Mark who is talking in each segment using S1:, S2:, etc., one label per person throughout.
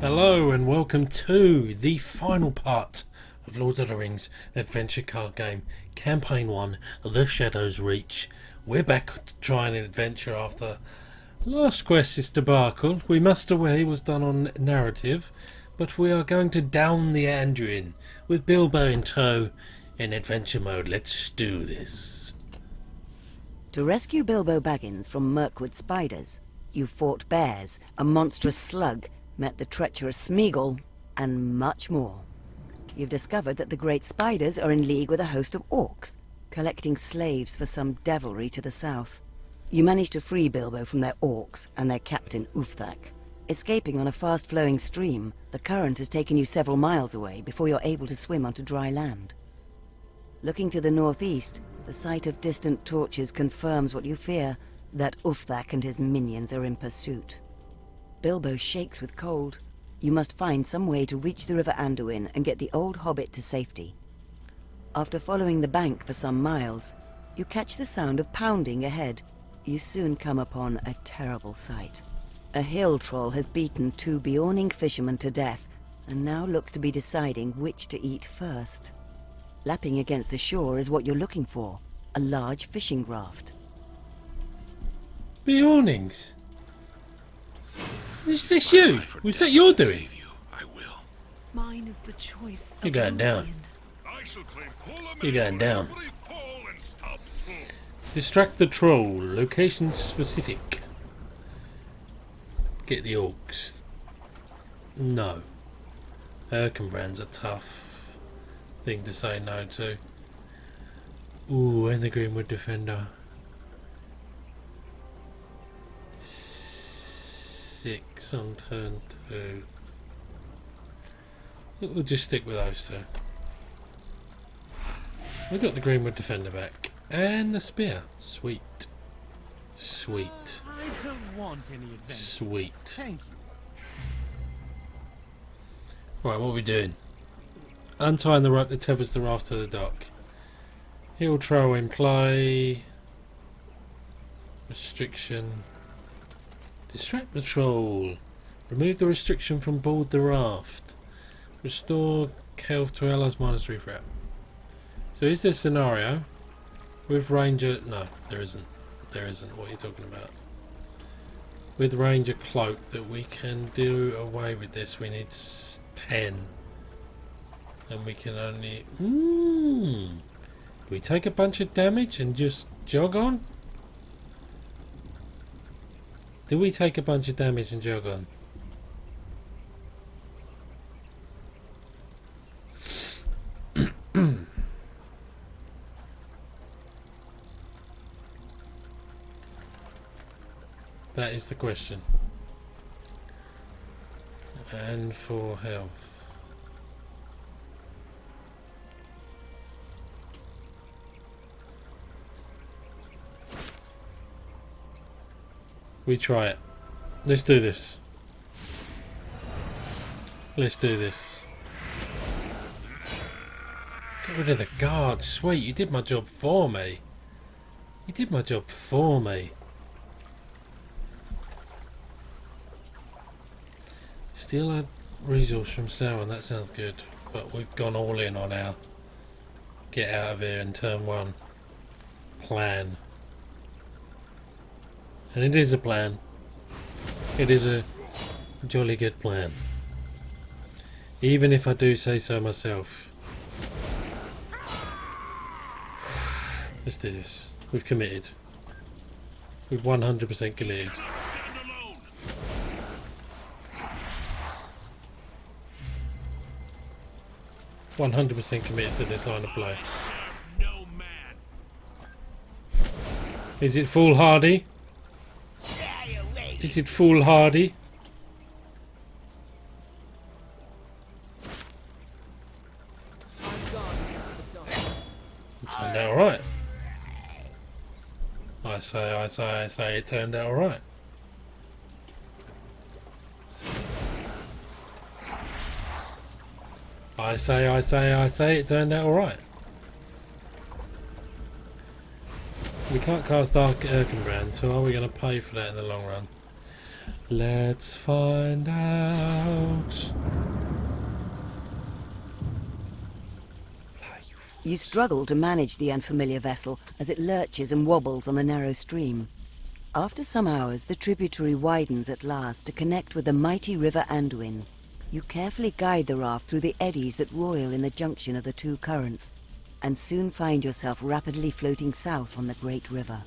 S1: Hello and welcome to the final part of Lord of the Rings adventure card game, Campaign 1, The Shadow's Reach. We're back to try an adventure after last quest's debacle. We must away was done on narrative, but we are going to down the Anduin with Bilbo in tow in adventure mode. Let's do this.
S2: To rescue Bilbo Baggins from Mirkwood spiders, you fought bears, a monstrous slug, met the treacherous Smeagol, and much more. You've discovered that the great spiders are in league with a host of orcs, collecting slaves for some devilry to the south. You managed to free Bilbo from their orcs and their captain Ulfthak. Escaping on a fast-flowing stream, the current has taken you several miles away before you're able to swim onto dry land. Looking to the northeast, the sight of distant torches confirms what you fear, that Ulfthak and his minions are in pursuit. Bilbo shakes with cold. You must find some way to reach the River Anduin and get the old hobbit to safety. After following the bank for some miles, you catch the sound of pounding ahead. You soon come upon a terrible sight. A hill troll has beaten two Beorning fishermen to death, and now looks to be deciding which to eat first. Lapping against the shore is what you're looking for, a large fishing raft.
S1: Beornings? Is this you? Was that you're doing?
S3: I will.
S4: Mine is the choice.
S1: You're going down. You're going down. Distract the troll. Location specific. Get the orcs. No. Erkenbrand's a tough thing to say no to. Ooh, and the Greenwood Defender. 6 on turn 2. We'll just stick with those two. We got the Greenwood Defender back. And the spear. Sweet. Sweet.
S5: I don't want any adventure.
S1: Sweet.
S5: Thank you.
S1: Right, what are we doing? Untying the rope that tethers the raft to the dock. Hill trail in play. Restriction. Distract the troll. Remove the restriction from board the raft. Restore health to allies -3 threat. So is there a scenario with ranger? No, there isn't. There isn't. What are you talking about? With ranger cloak that we can do away with this. We need 10. And we can only... Do we take a bunch of damage and just jog on? Do we take a bunch of damage and jog on? That is the question. And for health. We try it. Let's do this. Let's do this. Get rid of the guard. Sweet, you did my job for me. You did my job for me. Steal a resource from Sauron. That sounds good. But we've gone all in on our get out of here in turn 1 plan. And it is a plan. It is a jolly good plan. Even if I do say so myself. Let's do this. We've committed. We've 100% committed. 100% committed to this line of play. Is it foolhardy? Is it foolhardy? It turned out alright. I say it turned out alright. I say it turned out alright. We can't cast Dark Erkenbrand, so are we going to pay for that in the long run? Let's find out. Fly, you fool.
S2: You struggle to manage the unfamiliar vessel as it lurches and wobbles on the narrow stream. After some hours, the tributary widens at last to connect with the mighty River Anduin. You carefully guide the raft through the eddies that roil in the junction of the two currents, and soon find yourself rapidly floating south on the great river.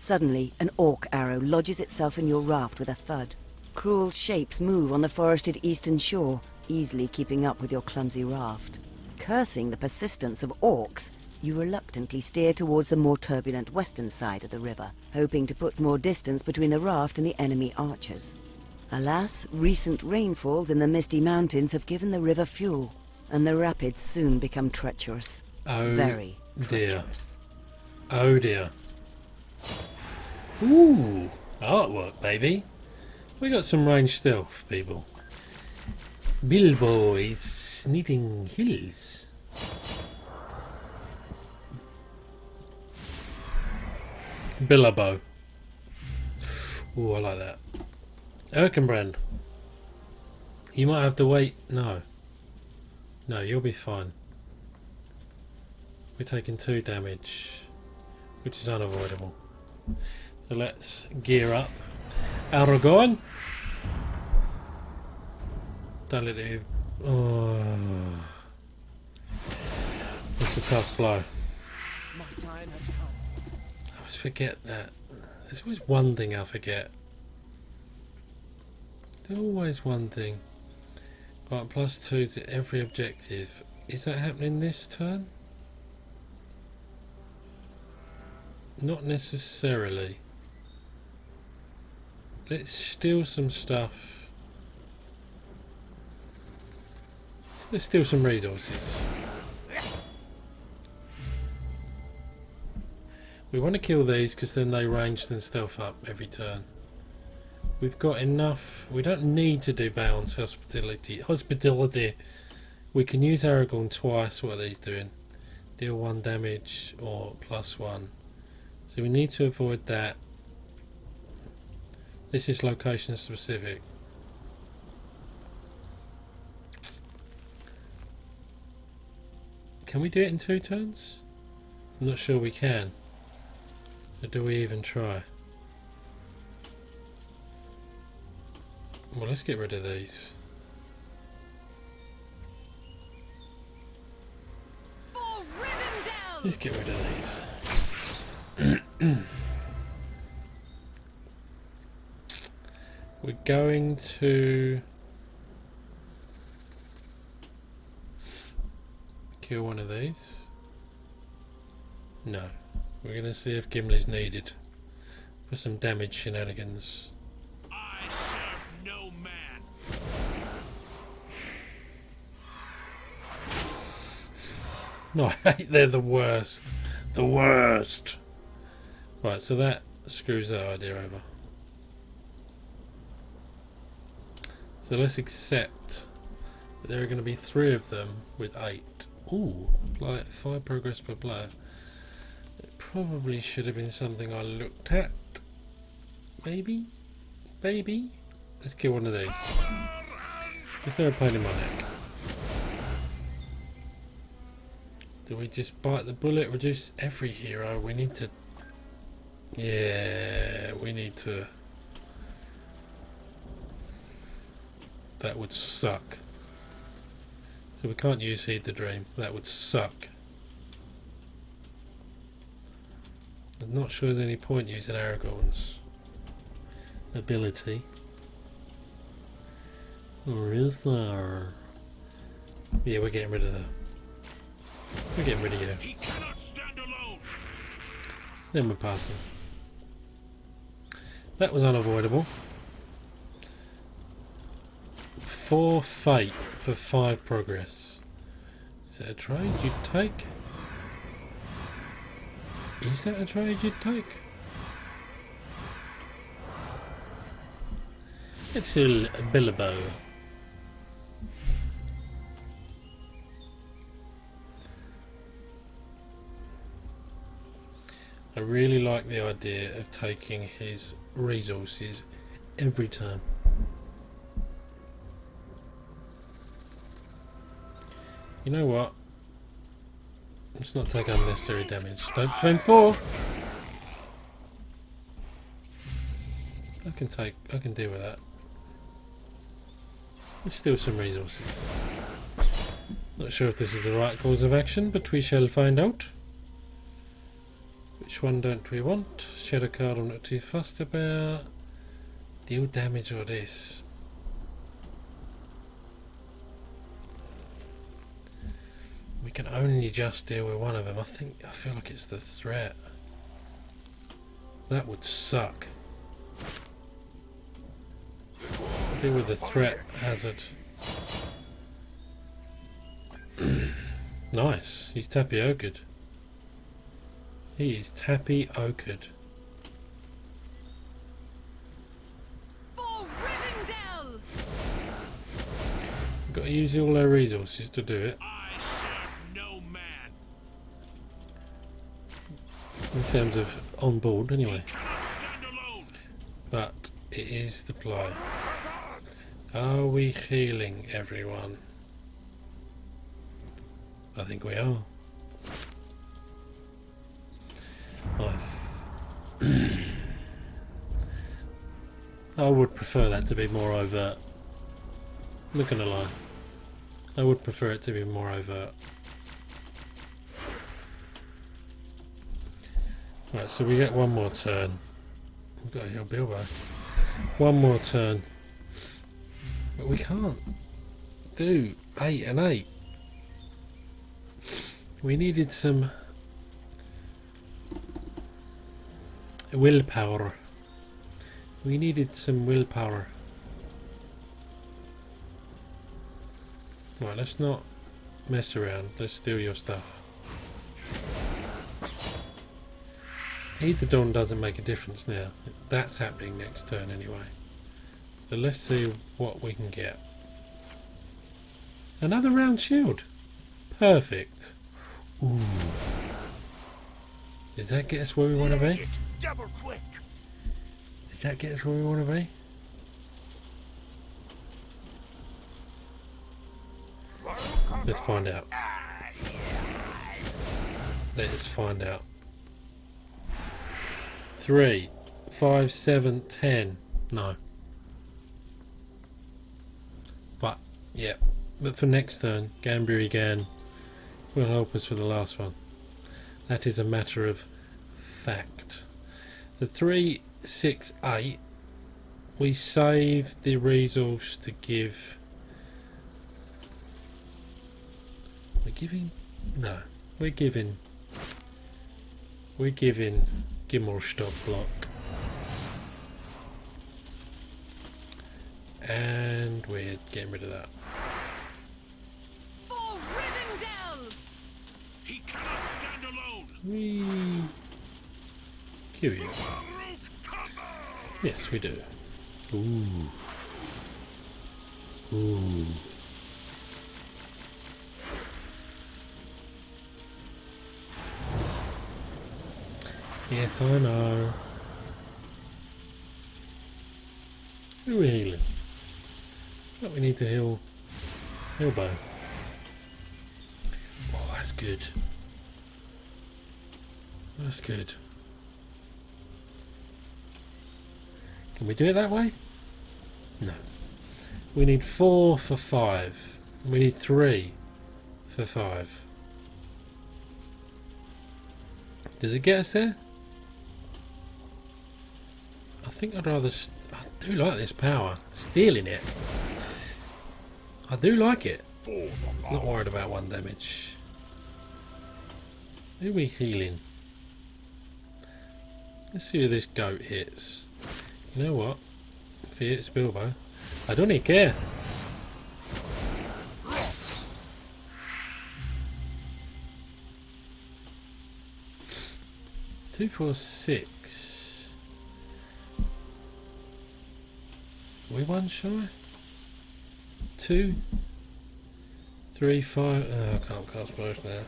S2: Suddenly, an orc arrow lodges itself in your raft with a thud. Cruel shapes move on the forested eastern shore, easily keeping up with your clumsy raft. Cursing the persistence of orcs, you reluctantly steer towards the more turbulent western side of the river, hoping to put more distance between the raft and the enemy archers. Alas, recent rainfalls in the misty mountains have given the river fuel, and the rapids soon become treacherous.
S1: Oh,
S2: Very
S1: dear.
S2: treacherous.
S1: Oh dear. Ooh, artwork, baby. We got some range stealth, people. Bilbo is needing hills. Billabo. Ooh, I like that. Erkenbrand. You might have to wait. No. No, you'll be fine. We're taking 2 damage, which is unavoidable. So let's gear up. Aragorn. Don't let it. Oh, it's a tough blow.
S5: My time has come.
S1: I always forget that. There's always one thing I forget. There's always one thing. Right, +2 to every objective. Is that happening this turn? Not necessarily. Let's steal some stuff. Let's steal some resources. We want to kill these because then they range and stealth up every turn. We've got enough. We don't need to do Balance Hospitality. We can use Aragorn twice. What are these doing? Deal 1 damage or +1. So we need to avoid that. This is location specific. Can we do it in 2 turns? I'm not sure we can. Or do we even try? Well, let's get rid of these.
S4: For Rivendell!
S1: Let's get rid of these. We're going to kill one of these. No. We're going to see if Gimli's needed for some damage shenanigans.
S5: I serve no man.
S1: No, I hate they're the worst. The worst. Right, so that screws that idea over. So let's accept that there are going to be 3 of them with 8. Ooh, apply 5 progress per player. It probably should have been something I looked at. Maybe? Maybe? Let's kill one of these. Is there a pain in my neck? Do we just bite the bullet? Reduce every hero? We need to... Yeah, we need to... That would suck. So we can't use Heed the Dream. That would suck. I'm not sure there's any point using Aragorn's ability. Or is there? Yeah, we're getting rid of the... We're getting rid of you.
S5: He cannot stand alone.
S1: Then we're passing. That was unavoidable. 4 fate for 5 progress. Is that a trade you'd take? Is that a trade you'd take? Let's kill Bilbo. I really like the idea of taking his resources every turn. You know what? Let's not take unnecessary damage. Don't spend 4. I can deal with that. There's still some resources. Not sure if this is the right course of action, but we shall find out. Which one don't we want? Shadow card I'm not too fussed about. Deal damage or this. We can only just deal with one of them. I feel like it's the threat. That would suck. Deal with the threat hazard. Nice. He's tapiocaed. He is tapiocaed.
S4: For Rivendell!
S1: Got to use all our resources to do it.
S5: I serve no man.
S1: In terms of on board, anyway.
S5: Cannot stand alone.
S1: But it is the play. Are we healing everyone? I think we are. I would prefer that to be more overt. I'm not gonna lie. I would prefer it to be more overt. Right, so we get one more turn. We've got to heal Bilbo. One more turn. But we can't do 8 and 8. We needed some willpower. We needed some willpower. Right, let's not mess around. Let's steal your stuff. Heed the Dawn doesn't make a difference now. That's happening next turn anyway. So let's see what we can get. Another round shield. Perfect. Ooh. Does that get us where we want to be?
S5: Double quick.
S1: Does that get us where we want to be? Let's find out. Let's find out. 3, 5, 7, 10. No. But, yeah. But for next turn, Ganbury Gan will help us for the last one. That is a matter of fact. The 3, 6, 8, we save the resource to give. We're giving? No. We're giving Gimmelstock block. And we're getting rid of that.
S4: For Rivendell!
S5: He cannot stand alone.
S1: Whee! Curious. Yes, we do. Ooh. Ooh. Yes, I know. Who are we healing? What we need to heal Bilbo. Oh, that's good. That's good. Can we do it that way? No. We need 4 for 5. We need 3 for 5. Does it get us there? I think I'd rather... I do like this power. Stealing it. I do like it. Not worried about 1 damage. Who are we healing? Let's see who this goat hits. You know what? If he hits Bilbo, I don't even care. Two, 4, 6. Are we 1 shy? 2, 3, 5. Oh, I can't cast both now.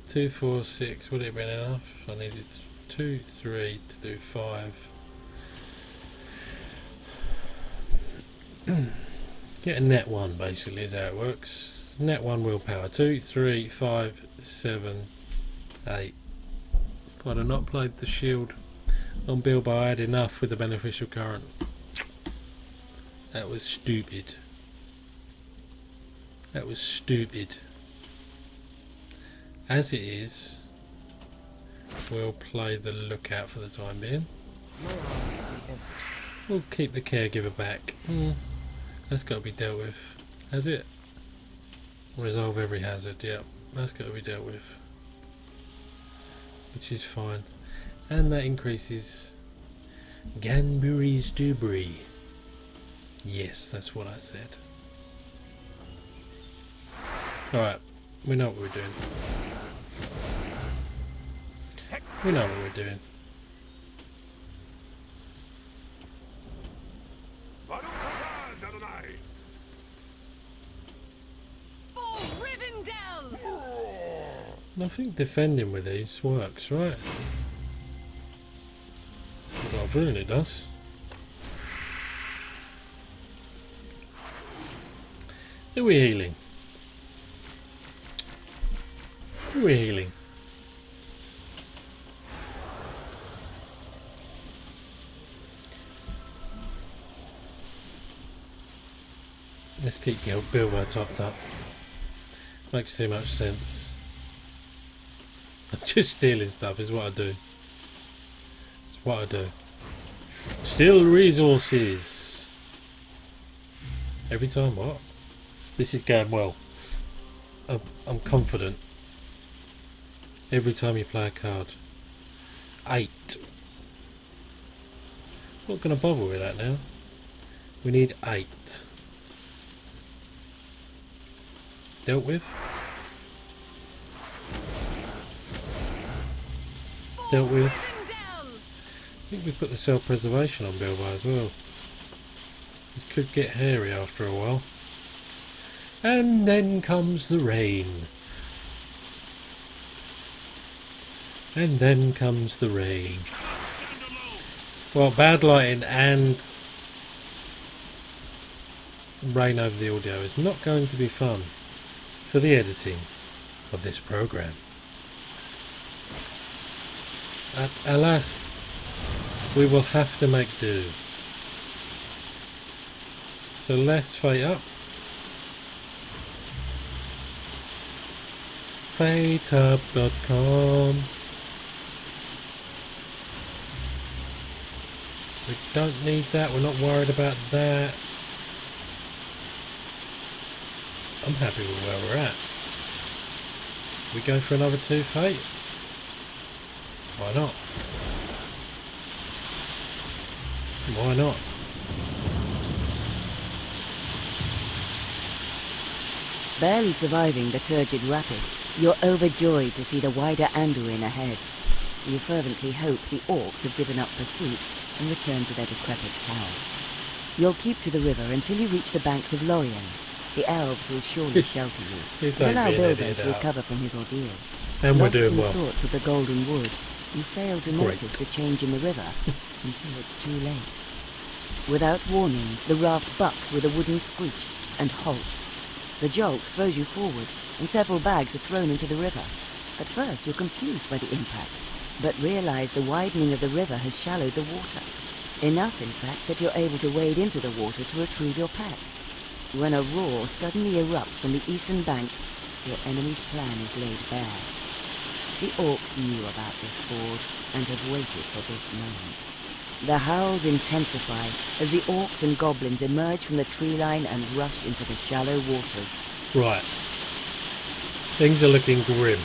S1: 2, 4, 6. Would it have been enough? I needed 2, 3 to do 5. Get a net 1 basically is how it works. Net 1 willpower. 2, 3, 5, 7, 8. If I'd have not played the shield on Bilbo, I had enough with the beneficial current. That was stupid. That was stupid. As it is, we'll play the lookout for the time being. We'll keep the caregiver back. That's got to be dealt with. Has it? Resolve every hazard. Yep, that's got to be dealt with. Which is fine. And that increases Ganbury's debris. Yes, that's what I said. Alright, we know what we're doing. We know what we're doing.
S4: For Rivendell!
S1: I think defending with these works, right? I've got a feeling it does. Who are we healing? Who are we healing? Let's keep Bilbo topped up. Makes too much sense. I'm just stealing stuff is what I do. It's what I do. Steal resources. Every time what? This is going well. I'm confident. Every time you play a card. 8. Not going to bother with that now. We need 8. Dealt with. Dealt with. I think we put the self-preservation on Bilbo as well. This could get hairy after a while. And then comes the rain. And then comes the rain. Well, bad lighting and rain over the audio is not going to be fun for the editing of this program. But alas, we will have to make do. So let's fate up. Fateup.com. We don't need that, we're not worried about that. I'm happy with where we're at. We go for another 2 fate? Why not? Why not?
S2: Barely surviving the turgid rapids, you're overjoyed to see the wider Anduin ahead. You fervently hope the orcs have given up pursuit and returned to their decrepit tower. You'll keep to the river until you reach the banks of Lorien. The elves will surely shelter you
S1: It's
S2: and
S1: like
S2: allow
S1: being
S2: Bilbo
S1: edited
S2: to
S1: out.
S2: recover from his ordeal.
S1: And we're
S2: Lost
S1: doing
S2: in
S1: well.
S2: thoughts of the Golden Wood, you fail to
S1: Great.
S2: notice the change in the river until it's too late. Without warning, the raft bucks with a wooden screech and halts. The jolt throws you forward, and several bags are thrown into the river. At first, you're confused by the impact, but realize the widening of the river has shallowed the water. Enough, in fact, that you're able to wade into the water to retrieve your packs. When a roar suddenly erupts from the eastern bank, your enemy's plan is laid bare. The orcs knew about this ford and have waited for this moment. The howls intensify as the orcs and goblins emerge from the tree line and rush into the shallow waters.
S1: Right. Things are looking grim.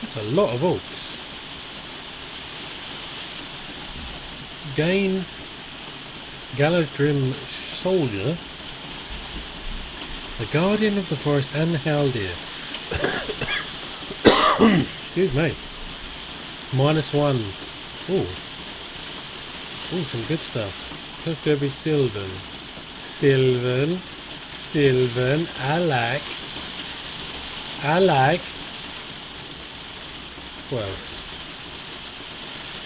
S1: That's a lot of orcs. Gain Galadrim soldier, the guardian of the forest and Haldir. Excuse me. -1. Ooh. Ooh, some good stuff. Close to every Sylvan. Sylvan. I like. What else?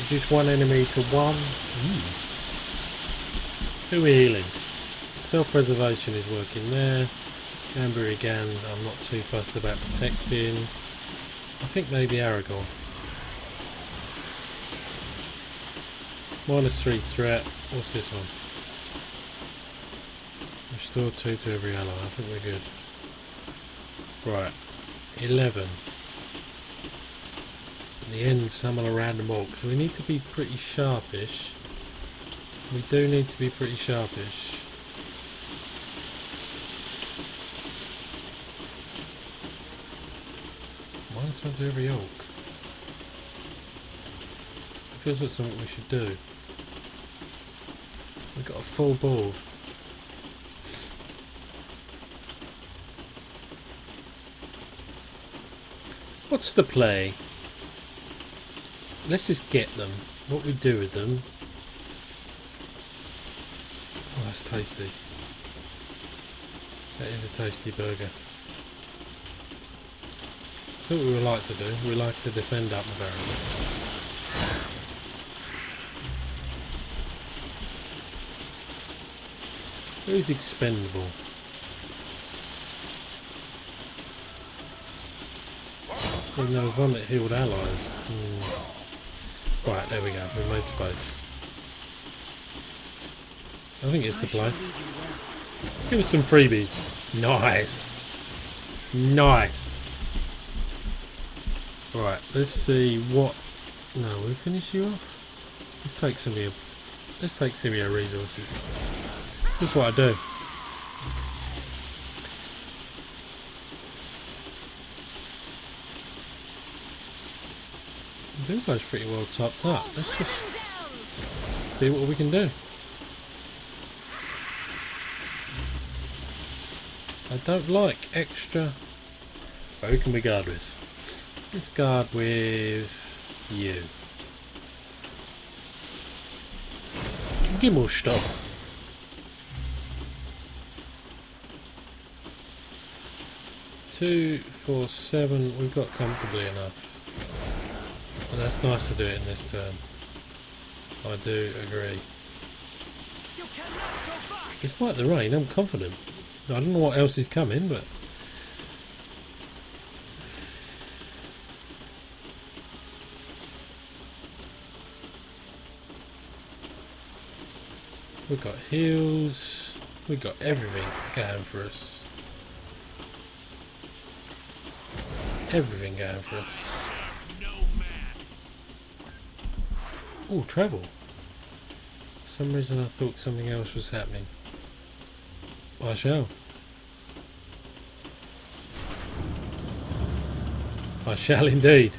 S1: Reduce one enemy to 1. Who are we healing? Self-preservation is working there. Amber again, I'm not too fussed about protecting. I think maybe Aragorn. -3 threat. What's this one? Restore 2 to every ally. I think we're good. Right. 11. In the end, summon a random orc. So we need to be pretty sharpish. We do need to be pretty sharpish. -1 to every orc. It feels like something we should do. We've got a full board. What's the play? Let's just get them. What we do with them. Oh, that's tasty. That is a tasty burger. That's what we would like to do. We like to defend up Bavaria. Who's expendable? There's no one that healed allies. Right, there we go. We made space. I think it's the play. Give us some freebies. Nice. Nice. Right, let's see what... No, we'll finish you off. Let's take some of your... Let's take some of your resources. That's what I do. Bilbo's pretty well topped up. Let's just see what we can do. I don't like extra. Who can we guard with? Let's guard with you. Gimmelstab. 2, 4, 7. We've got comfortably enough. And that's nice to do it in this turn. I do agree. Despite the rain, I'm confident. I don't know what else is coming, but... We've got heals. We've got everything going for us. Everything going for us. Oh, travel. For some reason I thought something else was happening. I shall. I shall indeed.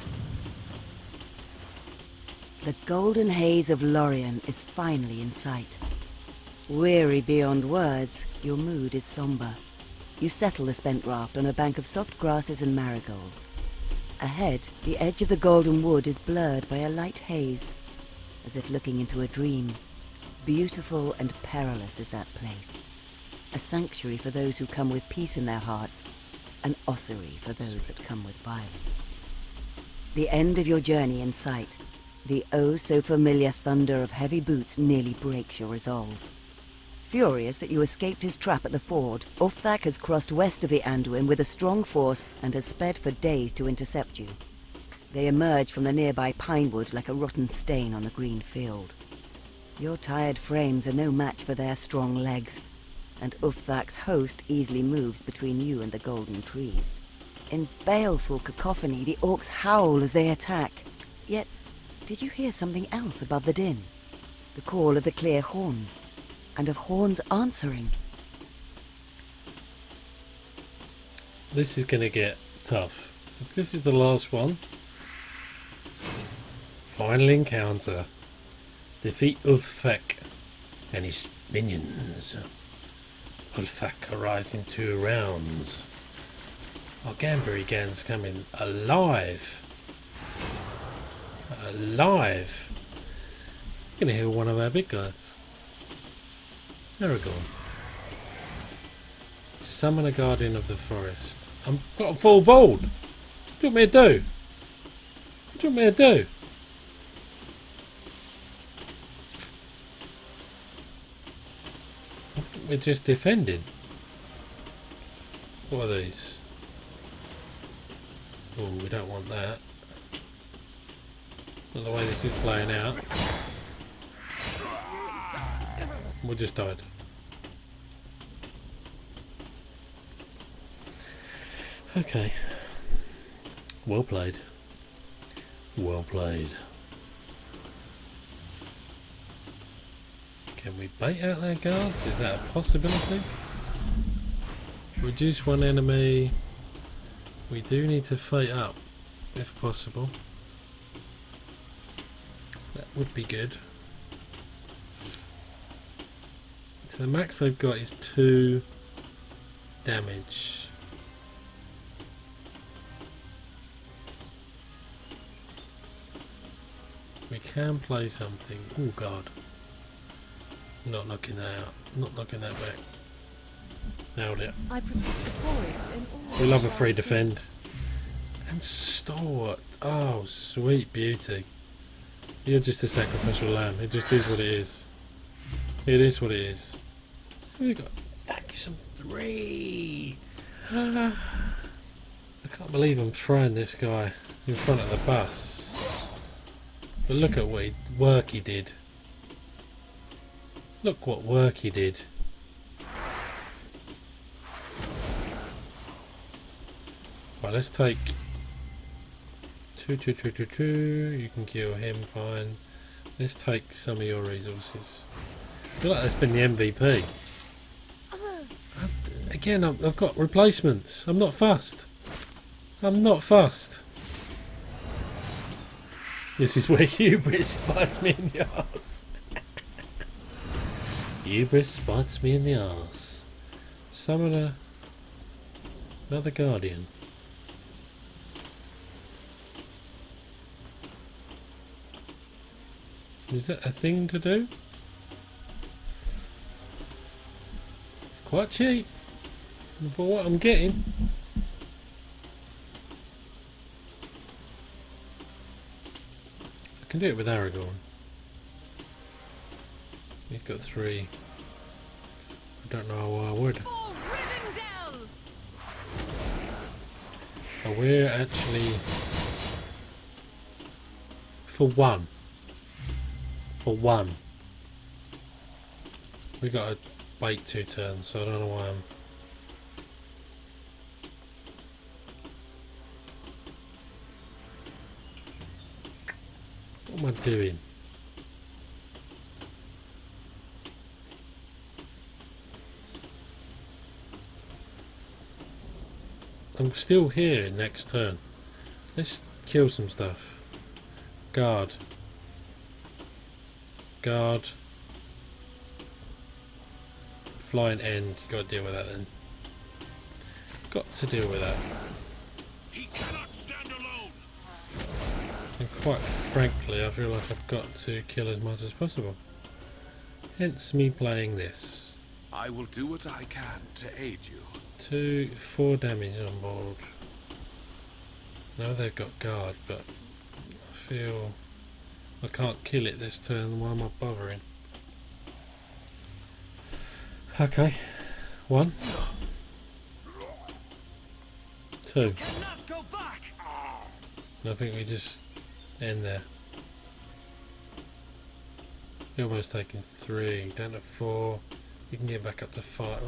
S2: The golden haze of Lorien is finally in sight. Weary beyond words, your mood is somber. You settle the spent raft on a bank of soft grasses and marigolds. Ahead, the edge of the golden wood is blurred by a light haze, as if looking into a dream. Beautiful and perilous is that place. A sanctuary for those who come with peace in their hearts, an ossuary for those that come with violence. The end of your journey in sight, the oh-so-familiar thunder of heavy boots nearly breaks your resolve. Furious that you escaped his trap at the ford, Ulfthak has crossed west of the Anduin with a strong force and has sped for days to intercept you. They emerge from the nearby pinewood like a rotten stain on the green field. Your tired frames are no match for their strong legs, and Ulfthak's host easily moves between you and the golden trees. In baleful cacophony, the orcs howl as they attack. Yet, did you hear something else above the din? The call of the clear horns, and of horns answering.
S1: This is going to get tough. If this is the last one. Final encounter. Defeat Ulfthak and his minions. Ulfthak arrives in 2 rounds. Our Gambari Gan's coming alive. Alive. We're going to heal one of our big guys. Aragorn. Summon a Guardian of the Forest. I've got a full board. What do you want me to do? What do you want me to do? we're just defending. What are these? Oh, we don't want that. Not the way this is playing out. We just died. Okay. Well played. Well played. Can we bait out their guards? Is that a possibility? Reduce one enemy. We do need to fight up, if possible. That would be good. So the max they've got is 2 damage. We can play something. Oh god. Not knocking that out. Not knocking that back. Nailed it.
S4: I protect the forest and all.
S1: We love a free defend. And stalwart. Oh, sweet beauty. You're just a sacrificial lamb. It just is what it is. It is what it is. We got. Thank you, some 3. I can't believe I'm throwing this guy in front of the bus. But look at what work he did. Look what work he did. Right, let's take 2. You can kill him, fine. Let's take some of your resources. I feel like that's been the MVP. Again, I've got replacements. I'm not fussed. I'm not fussed. This is where hubris bites me in the arse. Hubris bites me in the arse. Summon another guardian. Is that a thing to do? It's quite cheap for what I'm getting. I can do it with Aragorn. He's got 3. I don't know why I would.
S4: For Rivendell!
S1: But we're actually for 1. For 1. We got to wait 2 turns, so I don't know why I'm. What am I doing? I'm still here next turn. Let's kill some stuff. Guard. Guard. Flying end. You gotta deal with that then. Got to deal with that.
S5: He cannot stand alone.
S1: And quite frankly, I feel like I've got to kill as much as possible. Hence me playing this.
S3: I will do what I can to aid you.
S1: 4 damage on board. Now they've got guard, but I feel I can't kill it this turn. Why am I bothering? Okay. 1. 2.
S5: Cannot go back.
S1: I think we just end there. You're almost taking 3, down to 4. You can get back up to 5.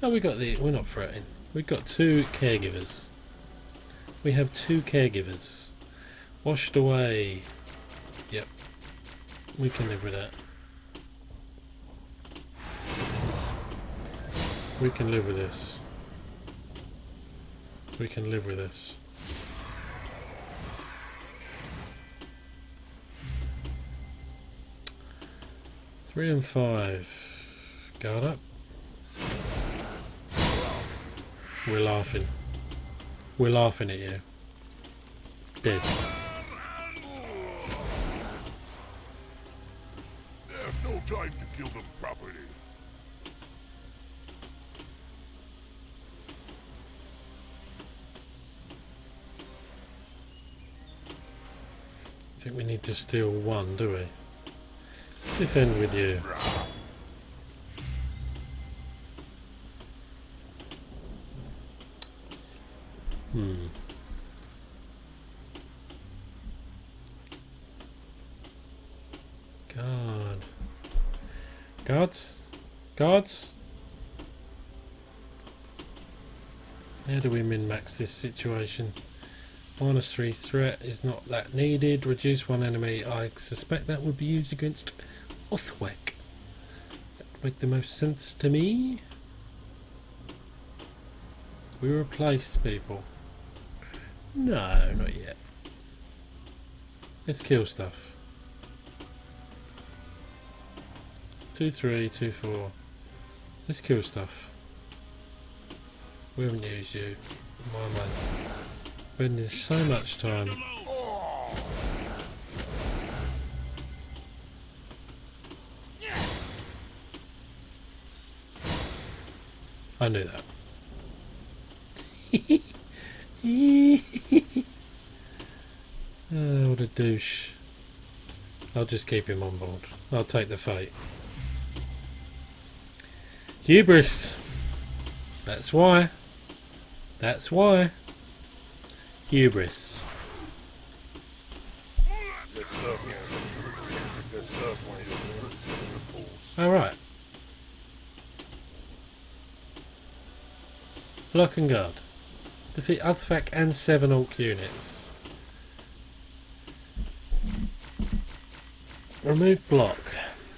S1: No, we got the. We're not fretting. We've got 2 caregivers. We have 2 caregivers. Washed away. Yep. We can live with that. We can live with this. We can live with this. Three and 5. Guard up. We're laughing. We're laughing at you. Dead.
S5: There's no time to kill them properly.
S1: I think we need to steal 1, do we? Defend with you. God. Guards? Guards? How do we min-max this situation? -3 threat is not that needed. Reduce one enemy. I suspect that would be used against Othwek. That would make the most sense to me. We replace people. No, not yet. Let's kill stuff. 2, 3, 2, 4. Let's kill stuff. We haven't used you. My man. Spending so much time. I knew that. Oh, what a douche. I'll just keep him on board. I'll take the fate. Hubris. That's why. That's why. Hubris. Alright. Block and guard. Defeat Uthvak and 7 Orc units. Remove block.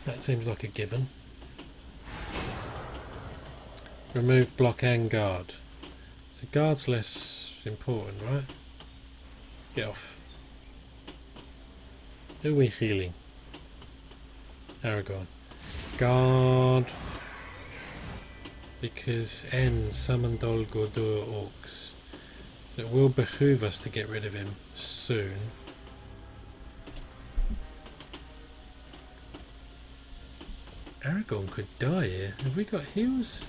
S1: That seems like a given. Remove block and guard. So guard's less important, right? Get off. Who are we healing? Aragorn. Guard. Because N summoned Dol Guldur orcs. So it will behoove us to get rid of him soon. Aragorn could die here. Have we got heals?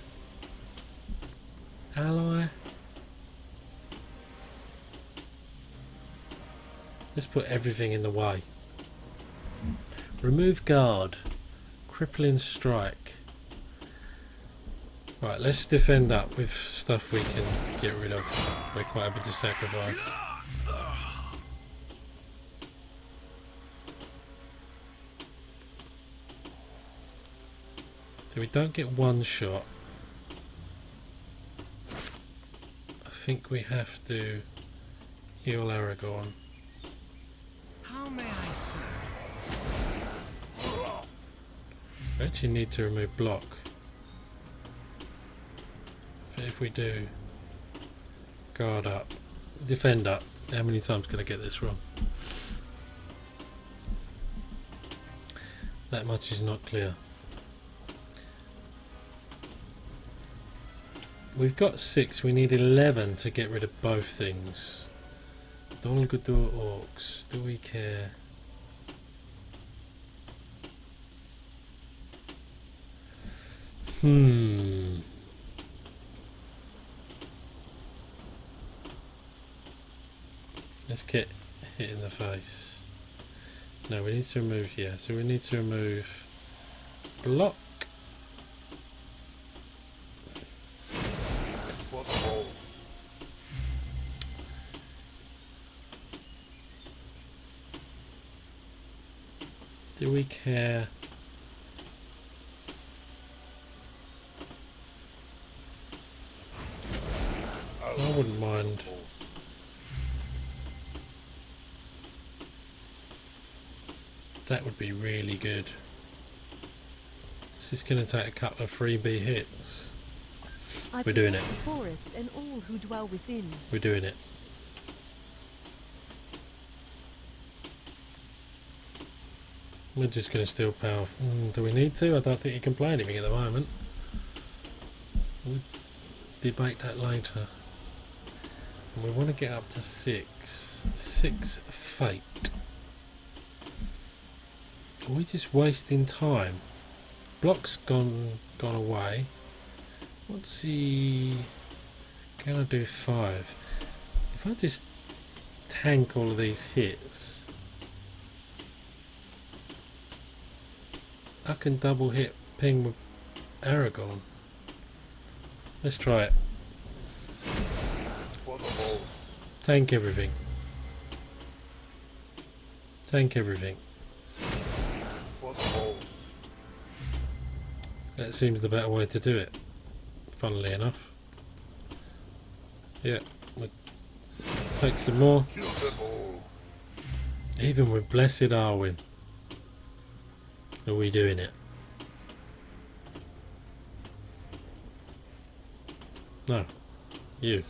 S1: Ally. Let's put everything in the way. Remove guard. Crippling strike. Right, let's defend up with stuff we can get rid of. We're quite happy to sacrifice. So we don't get one shot. I think we have to heal Aragorn.
S6: How may I serve?
S1: We actually need to remove block. But if we do, guard up, defend up. How many times can I get this wrong? That much is not clear. We've got 6, we need 11 to get rid of both things. Dol Guldur orcs, do we care? Let's get hit in the face. No, we need to remove, yeah, so we need to remove block. Do we care? I wouldn't mind. That would be really good. This is going to take a couple of freebie hits.
S4: I
S1: We're doing it.
S4: protect the forest and all who dwell within.
S1: We're doing it. We're just going to steal power. Do we need to? I don't think you can play anything at the moment. We'll debate that later. And we want to get up to 6. 6 fate. Are we just wasting time? Block's gone away. What's the... Can I do 5? If I just tank all of these hits, I can double hit ping with Aragorn. Let's try it. Tank everything. Tank everything. That seems the better way to do it, funnily enough. Yeah, we'll take some more. Even with Blessed Arwen, are we doing it? No. You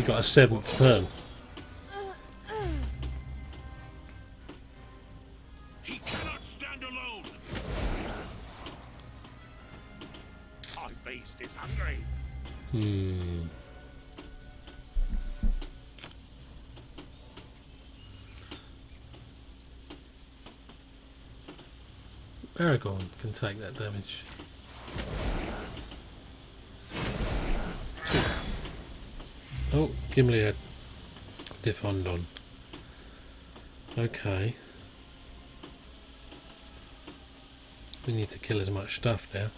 S1: got a 7th turn.
S5: He cannot stand alone. Our beast is hungry.
S1: Aragorn can take that damage. Oh, Gimli had Defend on. Okay. We need to kill as much stuff now.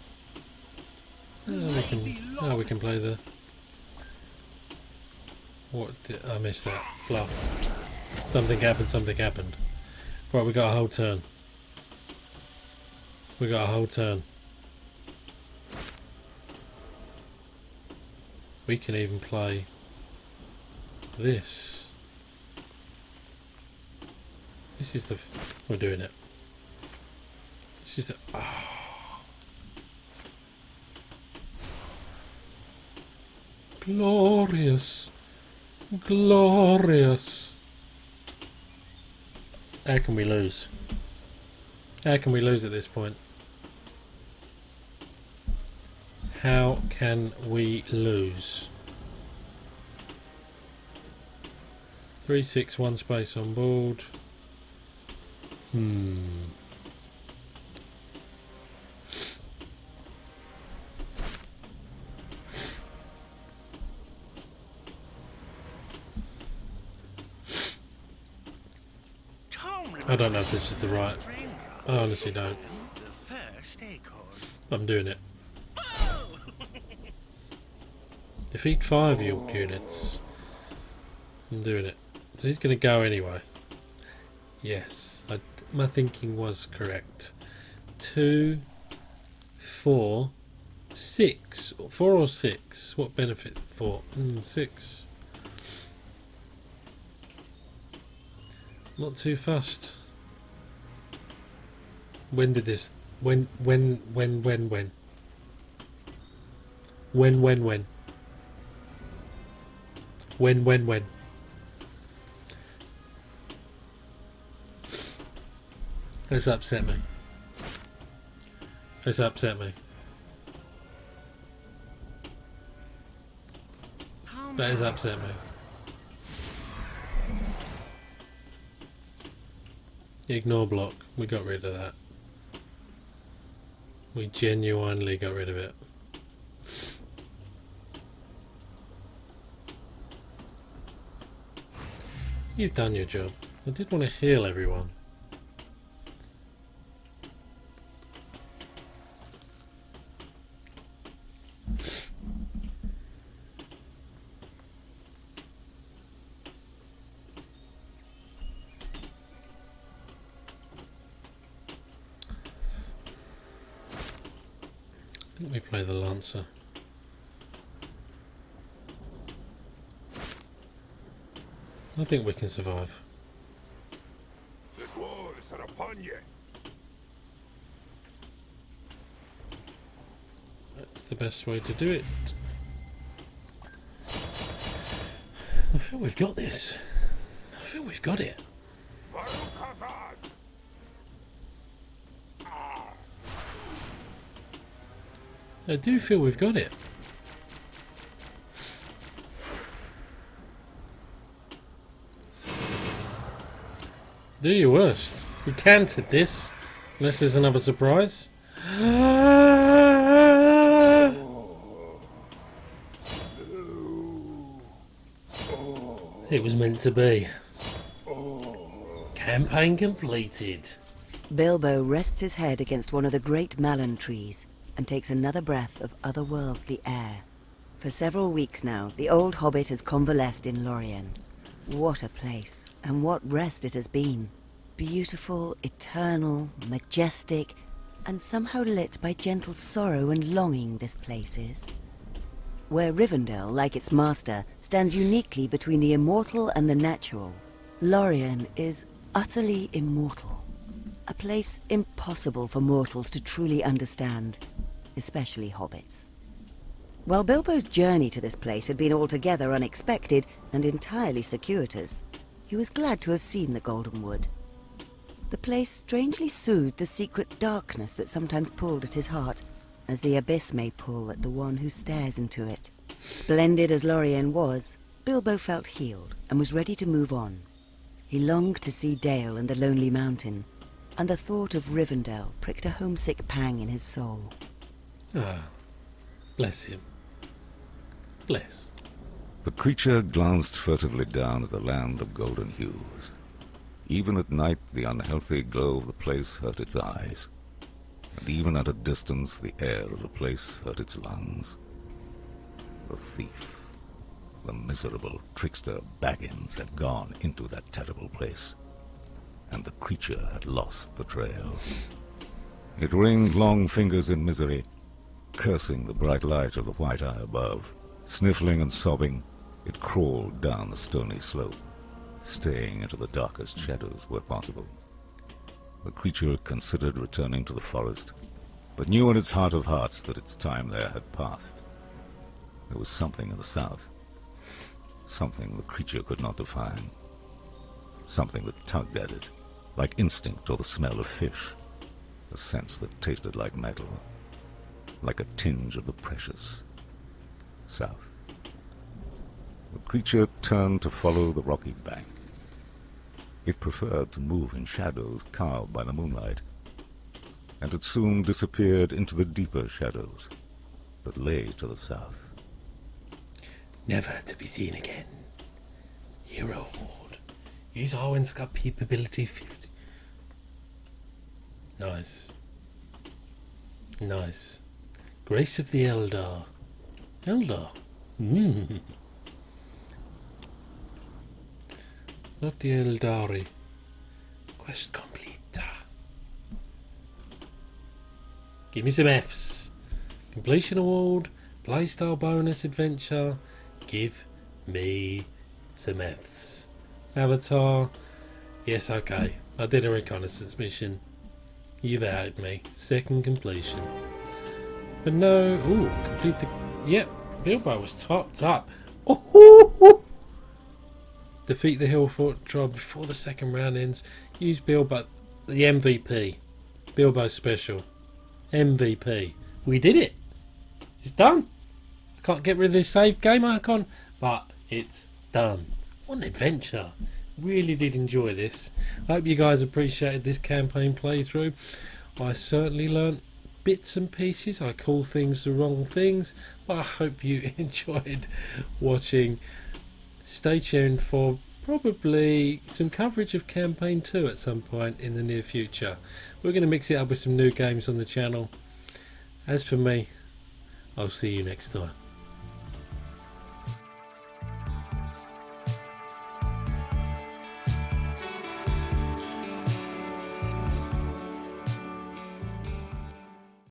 S1: We can play the... What did I miss that? Fluff. Something happened. Right, we got a whole turn. We can even play this. This is the... we're doing it. This is the... Glorious. Glorious. How can we lose? How can we lose at this point? How can we lose? 361 space on board. I don't know if this is the right... I honestly don't. I'm doing it. Defeat 5 York units. I'm doing it. So he's going to go anyway. Yes, my thinking was correct. 2, 4, 6. 4 or 6? What benefit? 4. 6. Not too fast. When did this... When? This upset me. This upset me. That has upset me. Ignore block. We got rid of that. We genuinely got rid of it. You've done your job. I did want to heal everyone. I think we play the Lancer. I think we can survive.
S5: The dwarves are upon you.
S1: That's the best way to do it. I feel we've got this. I feel we've got it. I do feel we've got it. Do your worst. We canted this. Unless there's another surprise. It was meant to be. Campaign completed.
S2: Bilbo rests his head against one of the great malon trees and takes another breath of otherworldly air. For several weeks now, the old hobbit has convalesced in Lorien. What a place, and what rest it has been. Beautiful, eternal, majestic, and somehow lit by gentle sorrow and longing this place is. Where Rivendell, like its master, stands uniquely between the immortal and the natural, Lorien is utterly immortal. A place impossible for mortals to truly understand, especially hobbits. While Bilbo's journey to this place had been altogether unexpected and entirely circuitous, he was glad to have seen the Golden Wood. The place strangely soothed the secret darkness that sometimes pulled at his heart, as the abyss may pull at the one who stares into it. Splendid as Lorien was, Bilbo felt healed and was ready to move on. He longed to see Dale and the Lonely Mountain, and the thought of Rivendell pricked a homesick pang in his soul.
S1: Ah, bless him. Bless.
S7: The creature glanced furtively down at the land of golden hues. Even at night, the unhealthy glow of the place hurt its eyes. And even at a distance, the air of the place hurt its lungs. The thief, the miserable trickster Baggins had gone into that terrible place, and the creature had lost the trail. It wringed long fingers in misery, cursing the bright light of the white eye above. Sniffling and sobbing, it crawled down the stony slope, staying into the darkest shadows where possible. The creature considered returning to the forest, but knew in its heart of hearts that its time there had passed. There was something in the south, something the creature could not define, something that tugged at it, like instinct or the smell of fish, a sense that tasted like metal, like a tinge of the precious south. The creature turned to follow the rocky bank. It preferred to move in shadows carved by the moonlight, and it soon disappeared into the deeper shadows that lay to the south.
S1: Never to be seen again. Hero Award. Use Arwen's got peepability 50. Nice. Nice. Grace of the Eldar. Eldar. Not the Eldari. Quest complete. Give me some Fs. Completion award. Playstyle bonus adventure. Give me some Fs. Avatar. Yes, okay. I did a reconnaissance mission. You've outed me. Second completion. But no. Ooh, complete the. Yep. Bilbo was topped up. Oh, defeat the Hillfoot tribe before the second round ends. Use Bilbo, the MVP. Bilbo special. MVP. We did it. It's done. I can't get rid of this save game icon, but it's done. What an adventure. Really did enjoy this. I hope you guys appreciated this campaign playthrough. I certainly learnt bits and pieces. I call things the wrong things, but I hope you enjoyed watching. Stay tuned for probably some coverage of campaign 2 at some point in the near future. We're going to mix it up with some new games on the channel. As for me, I'll see you next time.